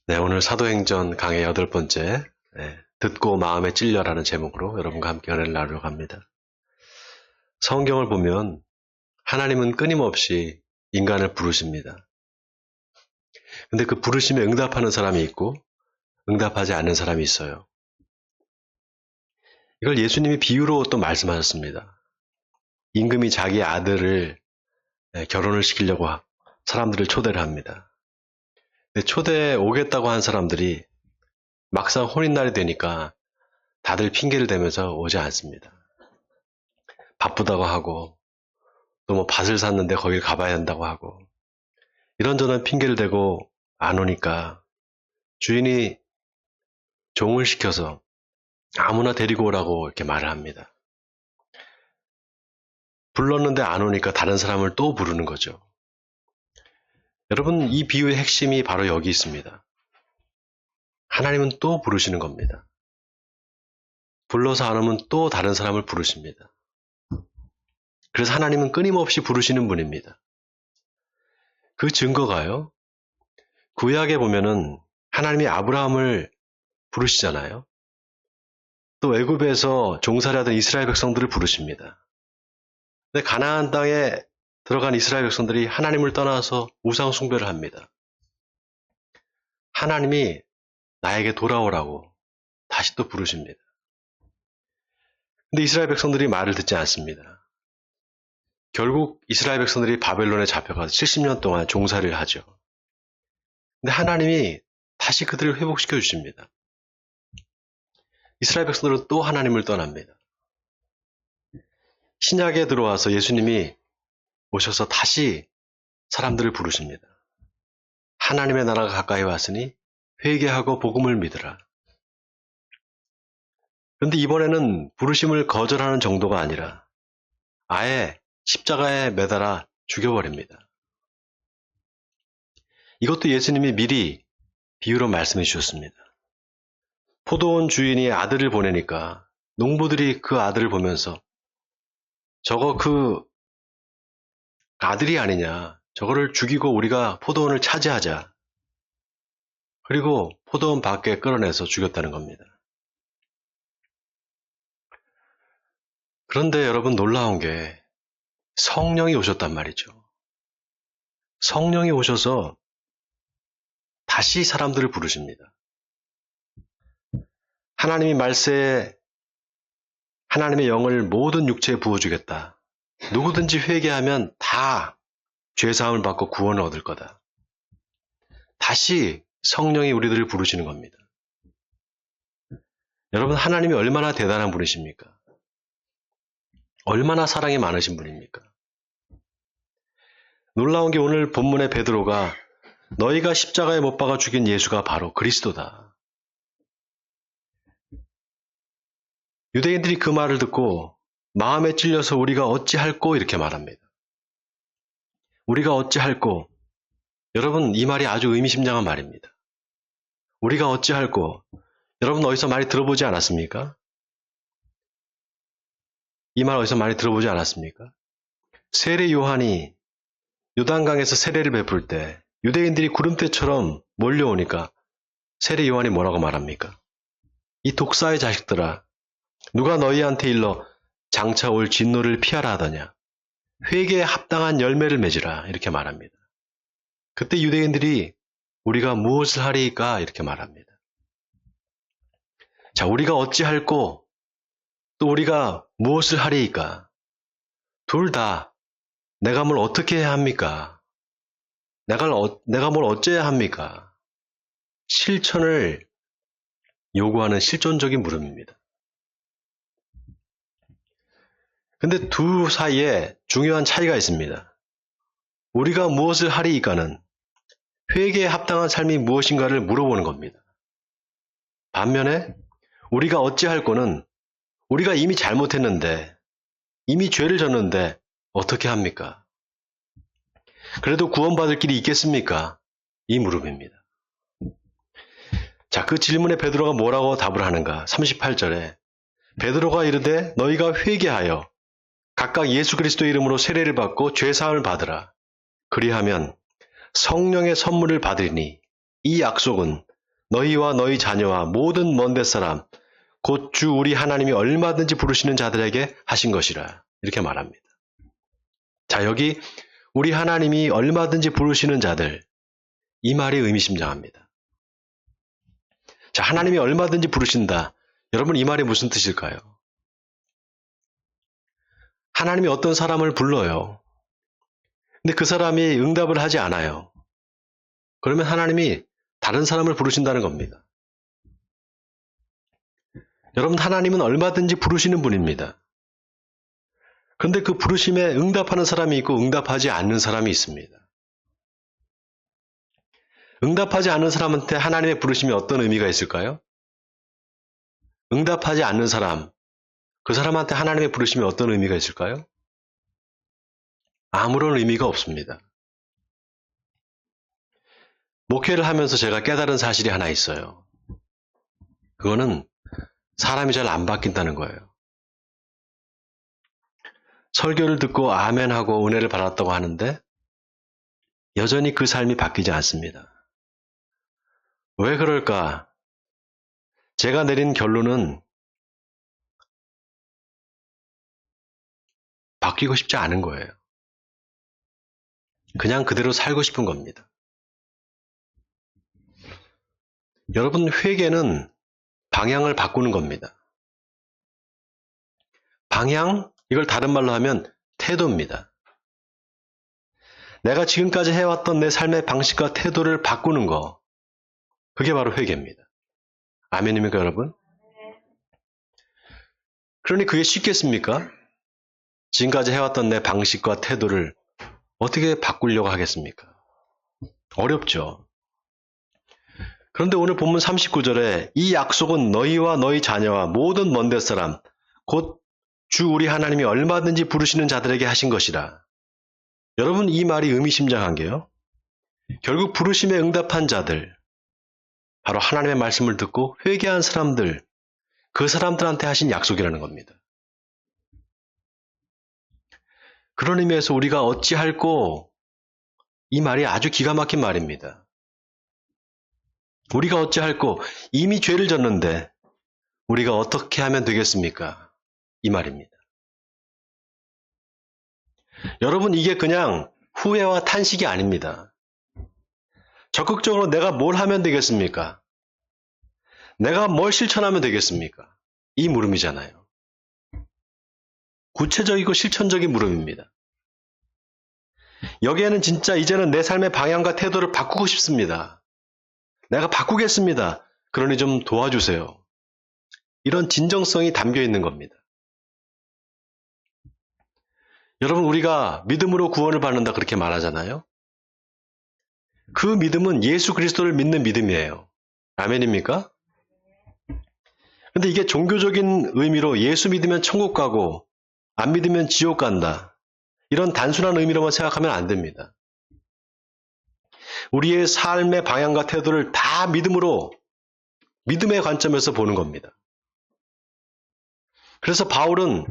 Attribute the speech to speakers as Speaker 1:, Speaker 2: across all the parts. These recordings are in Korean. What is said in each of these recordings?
Speaker 1: 네, 오늘 사도행전 강의 8번째, 듣고 마음에 찔려라는 제목으로 여러분과 함께 은혜를 나누려고 합니다. 성경을 보면 하나님은 끊임없이 인간을 부르십니다. 근데 그 부르심에 응답하는 사람이 있고 응답하지 않는 사람이 있어요. 이걸 예수님이 비유로 또 말씀하셨습니다. 임금이 자기 아들을 결혼을 시키려고 사람들을 초대를 합니다. 근데 초대에 오겠다고 한 사람들이 막상 혼인날이 되니까 다들 핑계를 대면서 오지 않습니다. 바쁘다고 하고 또 뭐 밭을 샀는데 거길 가봐야 한다고 하고 이런저런 핑계를 대고 안 오니까 주인이 종을 시켜서 아무나 데리고 오라고 이렇게 말을 합니다. 불렀는데 안 오니까 다른 사람을 또 부르는 거죠. 여러분, 이 비유의 핵심이 바로 여기 있습니다. 하나님은 또 부르시는 겁니다. 불러서 안 오면 또 다른 사람을 부르십니다. 그래서 하나님은 끊임없이 부르시는 분입니다. 그 증거가요, 구약에 보면은 하나님이 아브라함을 부르시잖아요. 또 애굽에서 종살이 하던 이스라엘 백성들을 부르십니다. 근데 가나안 땅에 들어간 이스라엘 백성들이 하나님을 떠나서 우상 숭배를 합니다. 하나님이 나에게 돌아오라고 다시 또 부르십니다. 근데 이스라엘 백성들이 말을 듣지 않습니다. 결국 이스라엘 백성들이 바벨론에 잡혀가서 70년 동안 종살이를 하죠. 근데 하나님이 다시 그들을 회복시켜 주십니다. 이스라엘 백성들은 또 하나님을 떠납니다. 신약에 들어와서 예수님이 오셔서 다시 사람들을 부르십니다. 하나님의 나라가 가까이 왔으니 회개하고 복음을 믿으라. 그런데 이번에는 부르심을 거절하는 정도가 아니라 아예 십자가에 매달아 죽여버립니다. 이것도 예수님이 미리 비유로 말씀해 주셨습니다. 포도원 주인이 아들을 보내니까 농부들이 그 아들을 보면서 저거 그 아들이 아니냐, 저거를 죽이고 우리가 포도원을 차지하자. 그리고 포도원 밖에 끌어내서 죽였다는 겁니다. 그런데 여러분, 놀라운 게 성령이 오셨단 말이죠. 성령이 오셔서 다시 사람들을 부르십니다. 하나님이 말세에 하나님의 영을 모든 육체에 부어주겠다. 누구든지 회개하면 다 죄사함을 받고 구원을 얻을 거다. 다시 성령이 우리들을 부르시는 겁니다. 여러분, 하나님이 얼마나 대단한 분이십니까? 얼마나 사랑이 많으신 분입니까? 놀라운 게 오늘 본문의 베드로가 너희가 십자가에 못 박아 죽인 예수가 바로 그리스도다. 유대인들이 그 말을 듣고 마음에 찔려서 우리가 어찌할꼬 이렇게 말합니다. 우리가 어찌할꼬. 여러분, 이 말이 아주 의미심장한 말입니다. 우리가 어찌할꼬. 여러분, 어디서 많이 들어보지 않았습니까? 이 말 어디서 많이 들어보지 않았습니까? 세례 요한이 요단강에서 세례를 베풀 때 유대인들이 구름대처럼 몰려오니까 세례 요한이 뭐라고 말합니까? 이 독사의 자식들아, 누가 너희한테 일러 장차 올 진노를 피하라 하더냐? 회개에 합당한 열매를 맺으라 이렇게 말합니다. 그때 유대인들이 우리가 무엇을 하리이까 이렇게 말합니다. 자, 우리가 어찌할꼬 또 우리가 무엇을 하리이까? 둘 다 내가 뭘 어떻게 해야 합니까? 내가 뭘 어째야 합니까? 실천을 요구하는 실존적인 물음입니다. 근데 둘 사이에 중요한 차이가 있습니다. 우리가 무엇을 하리이까는 회개에 합당한 삶이 무엇인가를 물어보는 겁니다. 반면에 우리가 어찌할 거는 우리가 이미 잘못했는데, 이미 죄를 졌는데 어떻게 합니까? 그래도 구원받을 길이 있겠습니까? 이 물음입니다. 자, 그 질문에 베드로가 뭐라고 답을 하는가? 38절에 베드로가 이르되 너희가 회개하여 각각 예수 그리스도의 이름으로 세례를 받고 죄사함을 받으라. 그리하면 성령의 선물을 받으리니 이 약속은 너희와 너희 자녀와 모든 먼 데 사람 곧 주 우리 하나님이 얼마든지 부르시는 자들에게 하신 것이라. 이렇게 말합니다. 자, 여기 우리 하나님이 얼마든지 부르시는 자들, 이 말이 의미심장합니다. 자, 하나님이 얼마든지 부르신다. 여러분, 이 말이 무슨 뜻일까요? 하나님이 어떤 사람을 불러요. 근데 그 사람이 응답을 하지 않아요. 그러면 하나님이 다른 사람을 부르신다는 겁니다. 여러분, 하나님은 얼마든지 부르시는 분입니다. 그런데 그 부르심에 응답하는 사람이 있고 응답하지 않는 사람이 있습니다. 응답하지 않는 사람한테 하나님의 부르심이 어떤 의미가 있을까요? 응답하지 않는 사람, 그 사람한테 하나님의 부르심이 어떤 의미가 있을까요? 아무런 의미가 없습니다. 목회를 하면서 제가 깨달은 사실이 하나 있어요. 그거는 사람이 잘 안 바뀐다는 거예요. 설교를 듣고 아멘하고 은혜를 받았다고 하는데 여전히 그 삶이 바뀌지 않습니다. 왜 그럴까? 제가 내린 결론은 바뀌고 싶지 않은 거예요. 그냥 그대로 살고 싶은 겁니다. 여러분, 회개는 방향을 바꾸는 겁니다. 방향? 이걸 다른 말로 하면 태도입니다. 내가 지금까지 해왔던 내 삶의 방식과 태도를 바꾸는 거, 그게 바로 회개입니다. 아멘입니까, 여러분? 그러니 그게 쉽겠습니까? 지금까지 해왔던 내 방식과 태도를 어떻게 바꾸려고 하겠습니까? 어렵죠. 그런데 오늘 본문 39절에 이 약속은 너희와 너희 자녀와 모든 먼 데 사람 곧 주 우리 하나님이 얼마든지 부르시는 자들에게 하신 것이라. 여러분, 이 말이 의미심장한 게요. 결국 부르심에 응답한 자들, 바로 하나님의 말씀을 듣고 회개한 사람들, 그 사람들한테 하신 약속이라는 겁니다. 그런 의미에서 우리가 어찌할꼬, 이 말이 아주 기가 막힌 말입니다. 우리가 어찌할꼬, 이미 죄를 졌는데 우리가 어떻게 하면 되겠습니까? 이 말입니다. 여러분, 이게 그냥 후회와 탄식이 아닙니다. 적극적으로 내가 뭘 하면 되겠습니까? 내가 뭘 실천하면 되겠습니까? 이 물음이잖아요. 구체적이고 실천적인 물음입니다. 여기에는 진짜 이제는 내 삶의 방향과 태도를 바꾸고 싶습니다. 내가 바꾸겠습니다. 그러니 좀 도와주세요. 이런 진정성이 담겨 있는 겁니다. 여러분, 우리가 믿음으로 구원을 받는다 그렇게 말하잖아요. 그 믿음은 예수 그리스도를 믿는 믿음이에요. 아멘입니까? 근데 이게 종교적인 의미로 예수 믿으면 천국 가고 안 믿으면 지옥 간다. 이런 단순한 의미로만 생각하면 안 됩니다. 우리의 삶의 방향과 태도를 다 믿음으로, 믿음의 관점에서 보는 겁니다. 그래서 바울은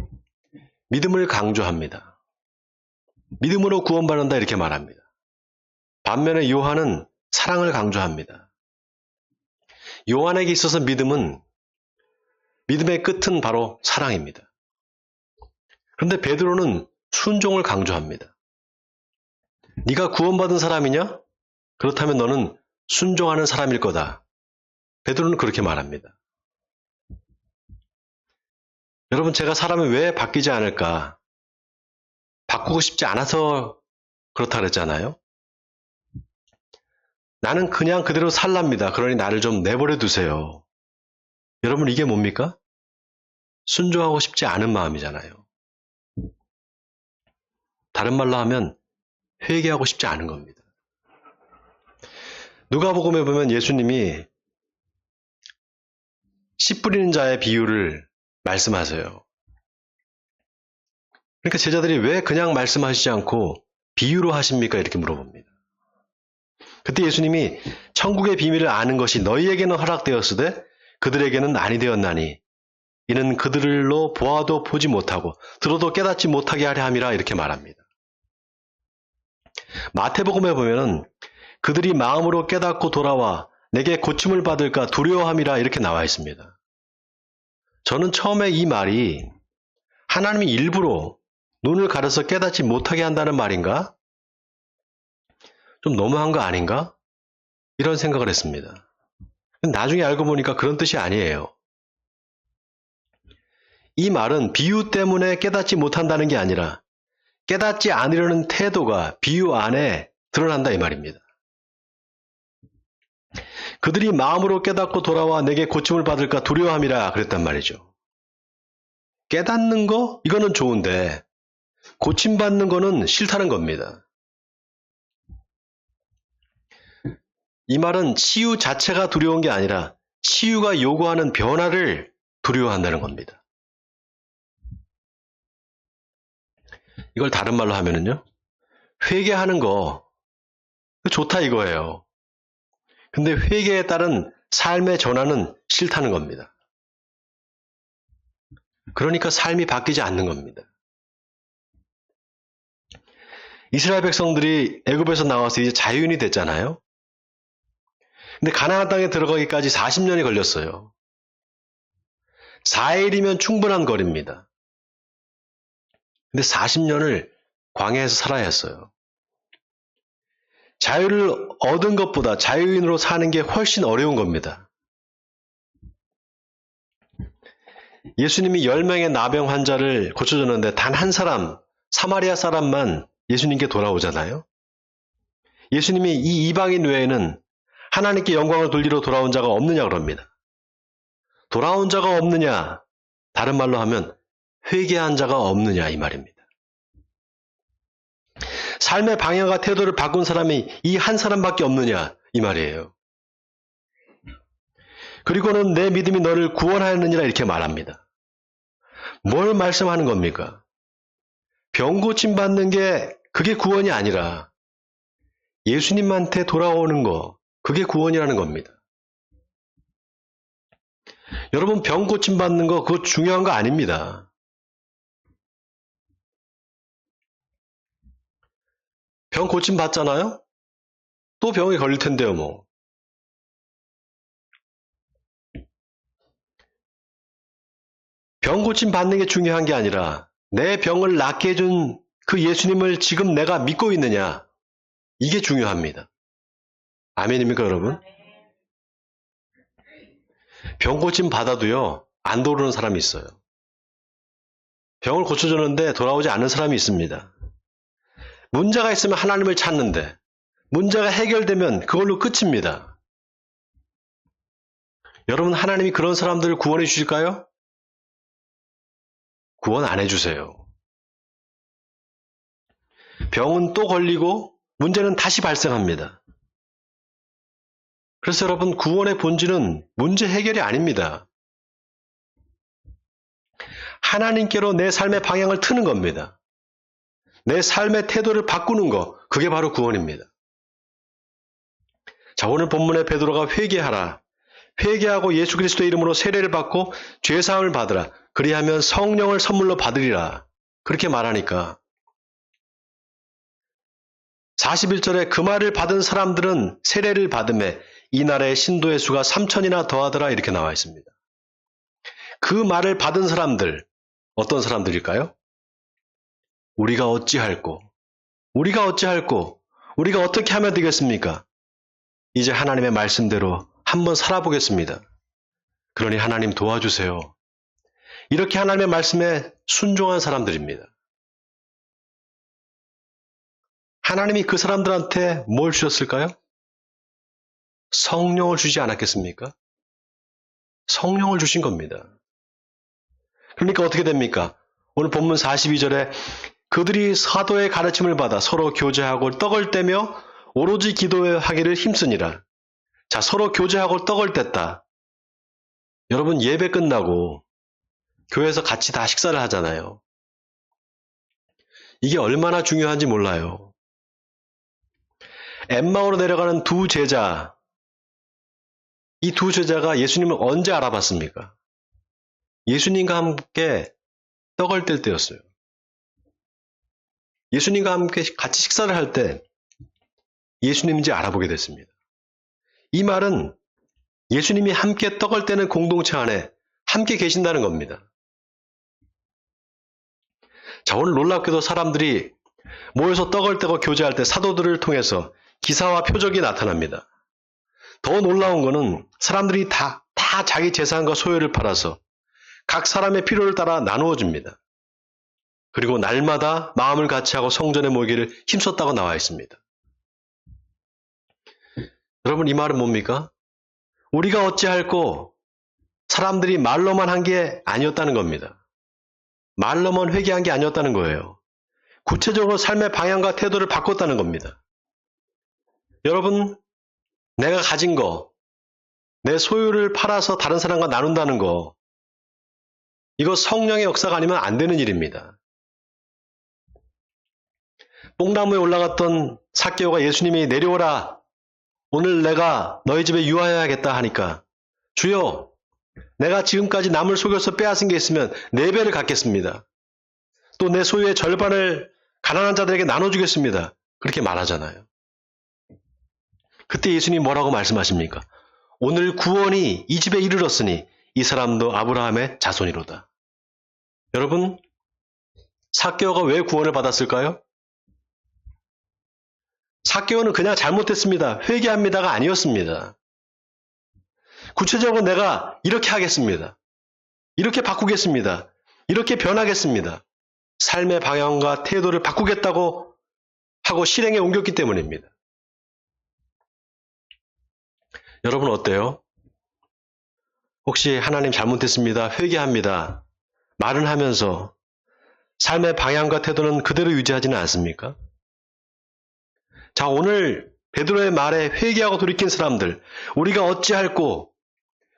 Speaker 1: 믿음을 강조합니다. 믿음으로 구원받는다 이렇게 말합니다. 반면에 요한은 사랑을 강조합니다. 요한에게 있어서 믿음의 끝은 바로 사랑입니다. 그런데 베드로는 순종을 강조합니다. 네가 구원받은 사람이냐? 그렇다면 너는 순종하는 사람일 거다. 베드로는 그렇게 말합니다. 여러분, 제가 사람이 왜 바뀌지 않을까? 바꾸고 싶지 않아서 그렇다 그랬잖아요. 나는 그냥 그대로 살랍니다. 그러니 나를 좀 내버려 두세요. 여러분, 이게 뭡니까? 순종하고 싶지 않은 마음이잖아요. 다른 말로 하면 회개하고 싶지 않은 겁니다. 누가복음에 보면 예수님이 씨 뿌리는 자의 비유를 말씀하세요. 그러니까 제자들이 왜 그냥 말씀하시지 않고 비유로 하십니까? 이렇게 물어봅니다. 그때 예수님이 천국의 비밀을 아는 것이 너희에게는 허락되었으되 그들에게는 아니 되었나니 이는 그들로 보아도 보지 못하고 들어도 깨닫지 못하게 하려 함이라 이렇게 말합니다. 마태복음에 보면은 그들이 마음으로 깨닫고 돌아와 내게 고침을 받을까 두려워함이라 이렇게 나와 있습니다. 저는 처음에 이 말이 하나님이 일부러 눈을 가려서 깨닫지 못하게 한다는 말인가? 좀 너무한 거 아닌가? 이런 생각을 했습니다. 나중에 알고 보니까 그런 뜻이 아니에요. 이 말은 비유 때문에 깨닫지 못한다는 게 아니라 깨닫지 않으려는 태도가 비유 안에 드러난다 이 말입니다. 그들이 마음으로 깨닫고 돌아와 내게 고침을 받을까 두려워함이라 그랬단 말이죠. 깨닫는 거? 이거는 좋은데 고침받는 거는 싫다는 겁니다. 이 말은 치유 자체가 두려운 게 아니라 치유가 요구하는 변화를 두려워한다는 겁니다. 이걸 다른 말로 하면은요, 회개하는 거 좋다 이거예요. 근데 회개에 따른 삶의 전환은 싫다는 겁니다. 그러니까 삶이 바뀌지 않는 겁니다. 이스라엘 백성들이 애굽에서 나와서 이제 자유인이 됐잖아요. 근데 가나안 땅에 들어가기까지 40년이 걸렸어요. 4일이면 충분한 거리입니다. 근데 40년을 광야에서 살아야 했어요. 자유를 얻은 것보다 자유인으로 사는 게 훨씬 어려운 겁니다. 예수님이 10명의 나병 환자를 고쳐줬는데 단 한 사람, 사마리아 사람만 예수님께 돌아오잖아요. 예수님이 이 이방인 외에는 하나님께 영광을 돌리러 돌아온 자가 없느냐 그럽니다. 돌아온 자가 없느냐, 다른 말로 하면 회개한 자가 없느냐 이 말입니다. 삶의 방향과 태도를 바꾼 사람이 이 한 사람밖에 없느냐 이 말이에요. 그리고는 내 믿음이 너를 구원하였느니라 이렇게 말합니다. 뭘 말씀하는 겁니까? 병 고침 받는 게 그게 구원이 아니라 예수님한테 돌아오는 거, 그게 구원이라는 겁니다. 여러분 병 고침 받는 거 그거 중요한 거 아닙니다. 병 고침 받잖아요? 또 병에 걸릴 텐데요, 뭐. 병 고침 받는 게 중요한 게 아니라 내 병을 낫게 해준 그 예수님을 지금 내가 믿고 있느냐, 이게 중요합니다. 아멘입니까, 여러분? 병 고침 받아도요, 안 돌아오는 사람이 있어요. 병을 고쳐줬는데 돌아오지 않는 사람이 있습니다. 문제가 있으면 하나님을 찾는데 문제가 해결되면 그걸로 끝입니다. 여러분 하나님이 그런 사람들을 구원해 주실까요? 구원 안 해주세요. 병은 또 걸리고 문제는 다시 발생합니다. 그래서 여러분 구원의 본질은 문제 해결이 아닙니다. 하나님께로 내 삶의 방향을 트는 겁니다. 내 삶의 태도를 바꾸는 거, 그게 바로 구원입니다. 자, 오늘 본문에 베드로가 회개하라. 회개하고 예수 그리스도의 이름으로 세례를 받고 죄사함을 받으라. 그리하면 성령을 선물로 받으리라. 그렇게 말하니까 41절에 그 말을 받은 사람들은 세례를 받음에 이날의 신도의 수가 3천이나 더하더라 이렇게 나와 있습니다. 그 말을 받은 사람들, 어떤 사람들일까요? 우리가 어찌할꼬? 우리가 어떻게 하면 되겠습니까? 이제 하나님의 말씀대로 한번 살아보겠습니다. 그러니 하나님 도와주세요. 이렇게 하나님의 말씀에 순종한 사람들입니다. 하나님이 그 사람들한테 뭘 주셨을까요? 성령을 주지 않았겠습니까? 성령을 주신 겁니다. 그러니까 어떻게 됩니까? 오늘 본문 42절에 그들이 사도의 가르침을 받아 서로 교제하고 떡을 떼며 오로지 기도하기를 힘쓰니라. 자, 서로 교제하고 떡을 뗐다. 여러분 예배 끝나고 교회에서 같이 다 식사를 하잖아요. 이게 얼마나 중요한지 몰라요. 엠마오로 내려가는 두 제자, 이 두 제자가 예수님을 언제 알아봤습니까? 예수님과 함께 떡을 뗄 때였어요. 예수님과 함께 같이 식사를 할 때 예수님인지 알아보게 됐습니다. 이 말은 예수님이 함께 떡을 떼는 공동체 안에 함께 계신다는 겁니다. 자, 오늘 놀랍게도 사람들이 모여서 떡을 떼고 교제할 때 사도들을 통해서 기사와 표적이 나타납니다. 더 놀라운 것은 사람들이 다 자기 재산과 소유를 팔아서 각 사람의 필요를 따라 나누어 줍니다. 그리고 날마다 마음을 같이하고 성전에 모이기를 힘썼다고 나와 있습니다. 여러분, 이 말은 뭡니까? 우리가 어찌할꼬 사람들이 말로만 한 게 아니었다는 겁니다. 말로만 회개한 게 아니었다는 거예요. 구체적으로 삶의 방향과 태도를 바꿨다는 겁니다. 여러분, 내가 가진 거, 내 소유를 팔아서 다른 사람과 나눈다는 거, 이거 성령의 역사가 아니면 안 되는 일입니다. 뽕나무에 올라갔던 삭개오가 예수님이 내려오라, 오늘 내가 너희 집에 유하여야겠다 하니까, 주여, 내가 지금까지 남을 속여서 빼앗은 게 있으면 4배를 갚겠습니다. 또 내 소유의 절반을 가난한 자들에게 나눠주겠습니다. 그렇게 말하잖아요. 그때 예수님이 뭐라고 말씀하십니까? 오늘 구원이 이 집에 이르렀으니 이 사람도 아브라함의 자손이로다. 여러분, 삭개오가 왜 구원을 받았을까요? 삭개오는 그냥 잘못했습니다. 회개합니다가 아니었습니다. 구체적으로 내가 이렇게 하겠습니다. 이렇게 바꾸겠습니다. 이렇게 변하겠습니다. 삶의 방향과 태도를 바꾸겠다고 하고 실행에 옮겼기 때문입니다. 여러분 어때요? 혹시 하나님 잘못했습니다. 회개합니다. 말은 하면서 삶의 방향과 태도는 그대로 유지하지는 않습니까? 자, 오늘 베드로의 말에 회개하고 돌이킨 사람들, 우리가 어찌할꼬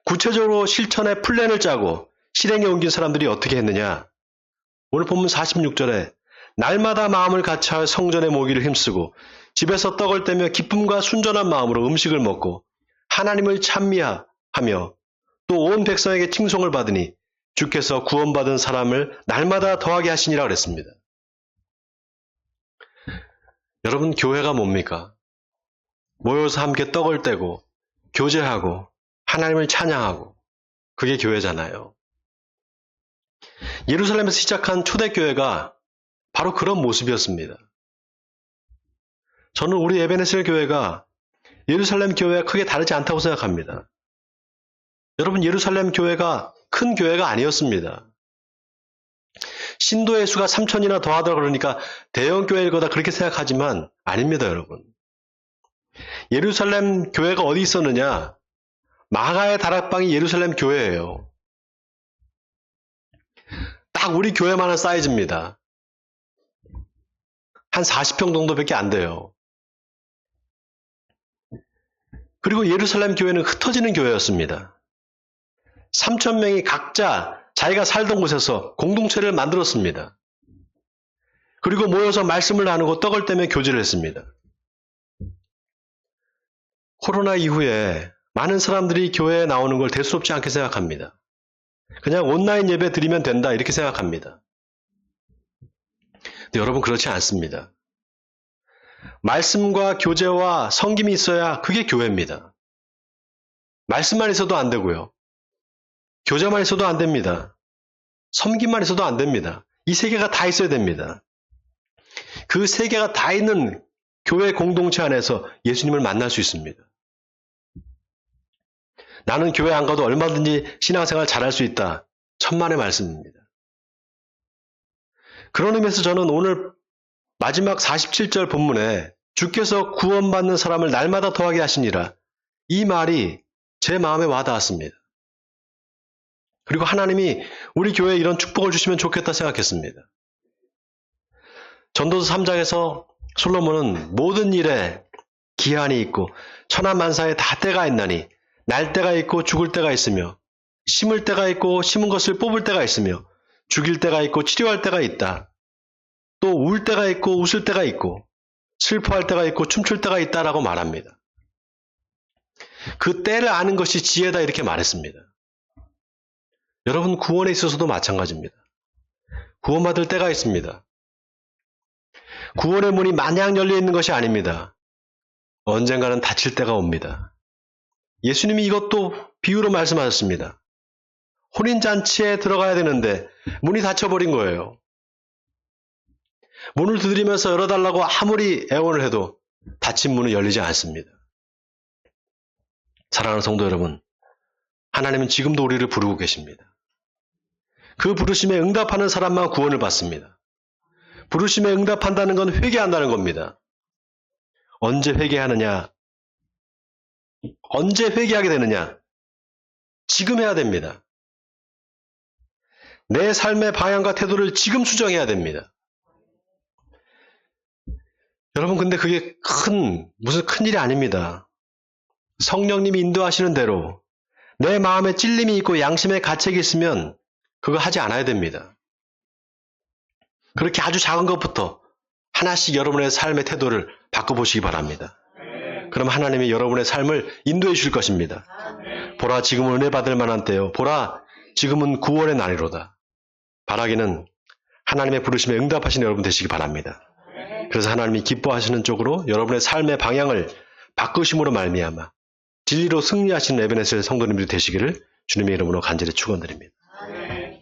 Speaker 1: 구체적으로 실천의 플랜을 짜고 실행에 옮긴 사람들이 어떻게 했느냐? 오늘 본문 46절에 날마다 마음을 같이하여 성전에 모이기를 힘쓰고 집에서 떡을 떼며 기쁨과 순전한 마음으로 음식을 먹고 하나님을 찬미하며 또 온 백성에게 칭송을 받으니 주께서 구원받은 사람을 날마다 더하게 하시니라 그랬습니다. 여러분, 교회가 뭡니까? 모여서 함께 떡을 떼고 교제하고 하나님을 찬양하고, 그게 교회잖아요. 예루살렘에서 시작한 초대교회가 바로 그런 모습이었습니다. 저는 우리 에베네셀 교회가 예루살렘 교회와 크게 다르지 않다고 생각합니다. 여러분, 예루살렘 교회가 큰 교회가 아니었습니다. 신도의 수가 3,000이나 더하다 그러니까 대형 교회일 거다 그렇게 생각하지만 아닙니다, 여러분. 예루살렘 교회가 어디 있었느냐? 마가의 다락방이 예루살렘 교회예요. 딱 우리 교회만한 사이즈입니다. 한 40평 정도밖에 안 돼요. 그리고 예루살렘 교회는 흩어지는 교회였습니다. 3,000명이 각자 자기가 살던 곳에서 공동체를 만들었습니다. 그리고 모여서 말씀을 나누고 떡을 떼며 교제를 했습니다. 코로나 이후에 많은 사람들이 교회에 나오는 걸 대수롭지 않게 생각합니다. 그냥 온라인 예배 드리면 된다 이렇게 생각합니다. 근데 여러분, 그렇지 않습니다. 말씀과 교제와 섬김이 있어야 그게 교회입니다. 말씀만 있어도 안 되고요. 교제만 있어도 안 됩니다. 섬김만 있어도 안 됩니다. 이 세 개가 다 있어야 됩니다. 그 세 개가 다 있는 교회 공동체 안에서 예수님을 만날 수 있습니다. 나는 교회 안 가도 얼마든지 신앙생활 잘할 수 있다. 천만의 말씀입니다. 그런 의미에서 저는 오늘 마지막 47절 본문에 주께서 구원받는 사람을 날마다 더하게 하시니라, 이 말이 제 마음에 와닿았습니다. 그리고 하나님이 우리 교회에 이런 축복을 주시면 좋겠다 생각했습니다. 전도서 3장에서 솔로몬은 모든 일에 기한이 있고 천하만사에 다 때가 있나니 날 때가 있고 죽을 때가 있으며 심을 때가 있고 심은 것을 뽑을 때가 있으며 죽일 때가 있고 치료할 때가 있다. 또 울 때가 있고 웃을 때가 있고 슬퍼할 때가 있고 춤출 때가 있다라고 말합니다. 그 때를 아는 것이 지혜다 이렇게 말했습니다. 여러분, 구원에 있어서도 마찬가지입니다. 구원받을 때가 있습니다. 구원의 문이 마냥 열려 있는 것이 아닙니다. 언젠가는 닫힐 때가 옵니다. 예수님이 이것도 비유로 말씀하셨습니다. 혼인잔치에 들어가야 되는데 문이 닫혀버린 거예요. 문을 두드리면서 열어달라고 아무리 애원을 해도 닫힌 문은 열리지 않습니다. 사랑하는 성도 여러분, 하나님은 지금도 우리를 부르고 계십니다. 그 부르심에 응답하는 사람만 구원을 받습니다. 부르심에 응답한다는 건 회개한다는 겁니다. 언제 회개하느냐? 언제 회개하게 되느냐? 지금 해야 됩니다. 내 삶의 방향과 태도를 지금 수정해야 됩니다. 여러분, 근데 그게 무슨 큰 일이 아닙니다. 성령님이 인도하시는 대로 내 마음에 찔림이 있고 양심에 가책이 있으면 그거 하지 않아야 됩니다. 그렇게 아주 작은 것부터 하나씩 여러분의 삶의 태도를 바꿔보시기 바랍니다. 그럼 하나님이 여러분의 삶을 인도해 주실 것입니다. 보라, 지금은 은혜 받을 만한 때요. 보라, 지금은 구원의 날이로다. 바라기는 하나님의 부르심에 응답하시는 여러분 되시기 바랍니다. 그래서 하나님이 기뻐하시는 쪽으로 여러분의 삶의 방향을 바꾸심으로 말미암아 진리로 승리하시는 에베네셀 성도님들이 되시기를 주님의 이름으로 간절히 축원드립니다.